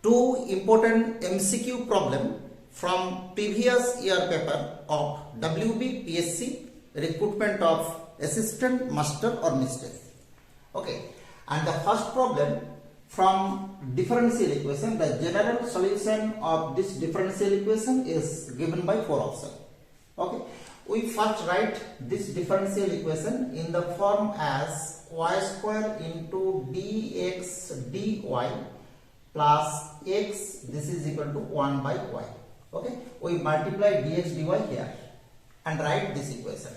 two important MCQ problem from previous year paper of wbpsc recruitment of assistant master or mistress. Okay, and the first problem from differential equation, the general solution of this differential equation is given by 4 options. Okay, we first write this differential equation in the form as y square into dx dy plus x, this is equal to 1 by y. Okay, we multiply dx dy here and write this equation.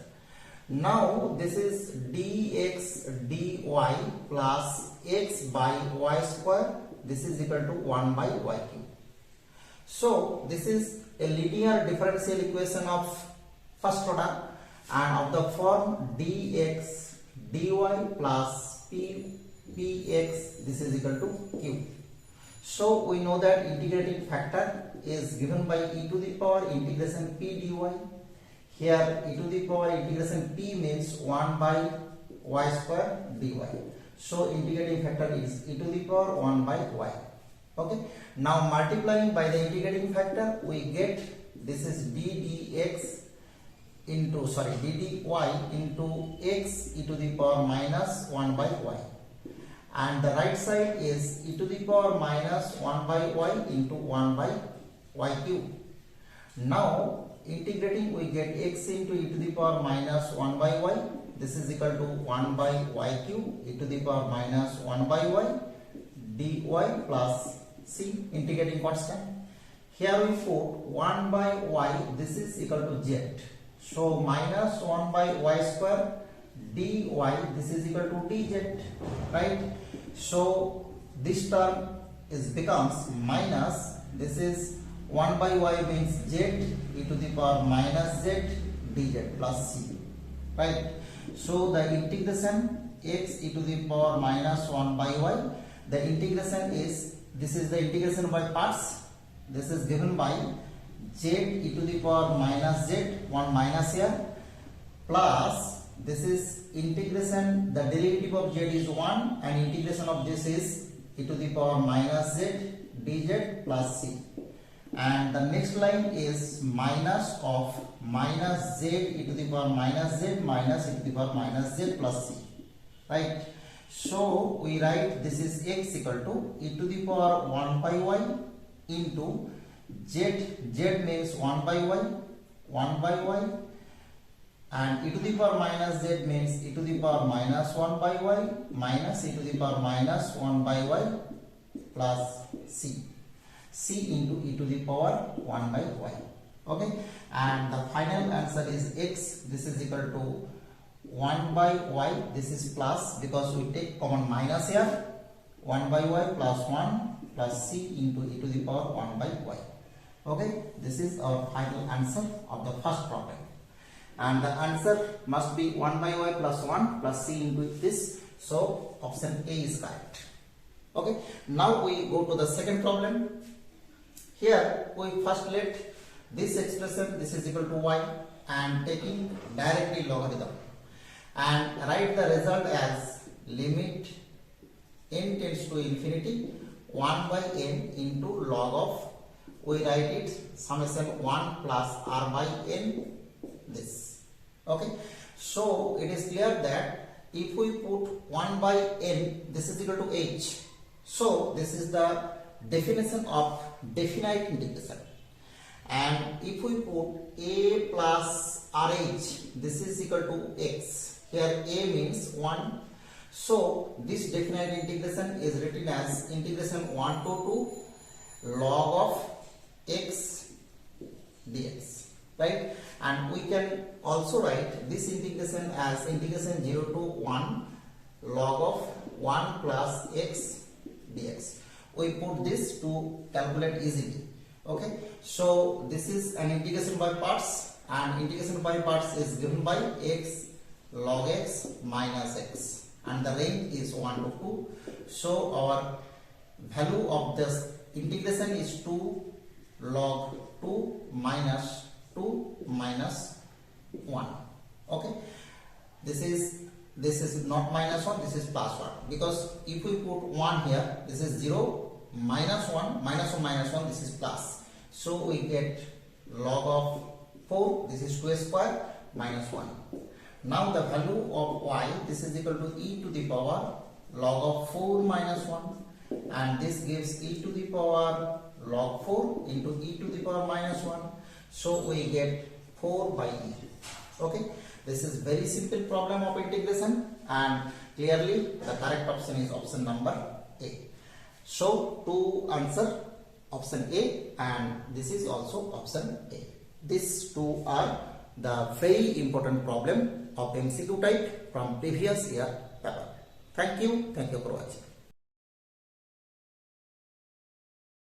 Now this is dx dy plus x by y square, this is equal to 1 by y cube. So this is a linear differential equation of first order and of the form dx dy plus px, this is equal to q. So we know that integrating factor is given by e to the power integration p dy. Here e to the power integration p means 1 by y square dy. So integrating factor is e to the power 1 by y. Okay. Now multiplying by the integrating factor, we get this is ddx into dy into x e to the power minus 1 by y. And the right side is e to the power minus 1 by y into 1 by y cube. Now integrating, we get x into e to the power minus 1 by y, this is equal to 1 by y cube e to the power minus 1 by y dy plus c, integrating constant. Here we put 1 by y, this is equal to z. So minus 1 by y square dy, this is equal to dz, right? So this term becomes minus, this is 1 by y means z e to the power minus z dz plus c, right? So the integration x e to the power minus 1 by y, the integration is, this is the integration by parts, this is given by z e to the power minus z, 1 minus here, plus this is integration, the derivative of z is 1 and integration of this is e to the power minus z dz plus c. And the next line is minus of minus z e to the power minus z minus e to the power minus z plus c, right? So we write this is x equal to e to the power 1 by y into z means 1 by y, and e to the power minus z means e to the power minus 1 by y minus e to the power minus 1 by y plus c into e to the power 1 by y. Okay, and the final answer is x, this is equal to 1 by y, this is plus because we take common minus here, 1 by y plus 1 plus c into e to the power 1 by y. Okay, this is our final answer of the first problem, and the answer must be 1 by y plus 1 plus c into this. So option A is correct. Okay, now we go to the second problem. Here we first let this expression, this is equal to y, and taking directly logarithm and write the result as limit n tends to infinity 1 by n into log of, we write it summation 1 plus r by n, this. Okay, so it is clear that if we put 1 by n, this is equal to h. So this is the definition of definite integration. And if we put a plus rh, this is equal to x. Here a means 1. So this definite integration is written as integration 1 to 2 log of x dx, right? And we can also write this integration as integration 0 to 1 log of 1 plus x dx. We put this to calculate easily. Okay, so this is an integration by parts, and integration by parts is given by x log x minus x, and the range is 1 to 2. So our value of this integration is 2 log 2 minus 2 minus 1. Okay, this is not minus 1, this is plus 1, because if we put 1 here, this is 0 -1, this is plus. So we get log of 4, this is 2 square minus 1. Now the value of y, this is equal to e to the power log of 4 minus 1, and this gives e to the power log 4 into e to the power minus 1. So we get 4 by e. Okay, this is very simple problem of integration, and clearly the correct option is option number A. So to answer option A, and this is also option A. These two are the very important problem of MCQ type from previous year paper. Thank you for watching.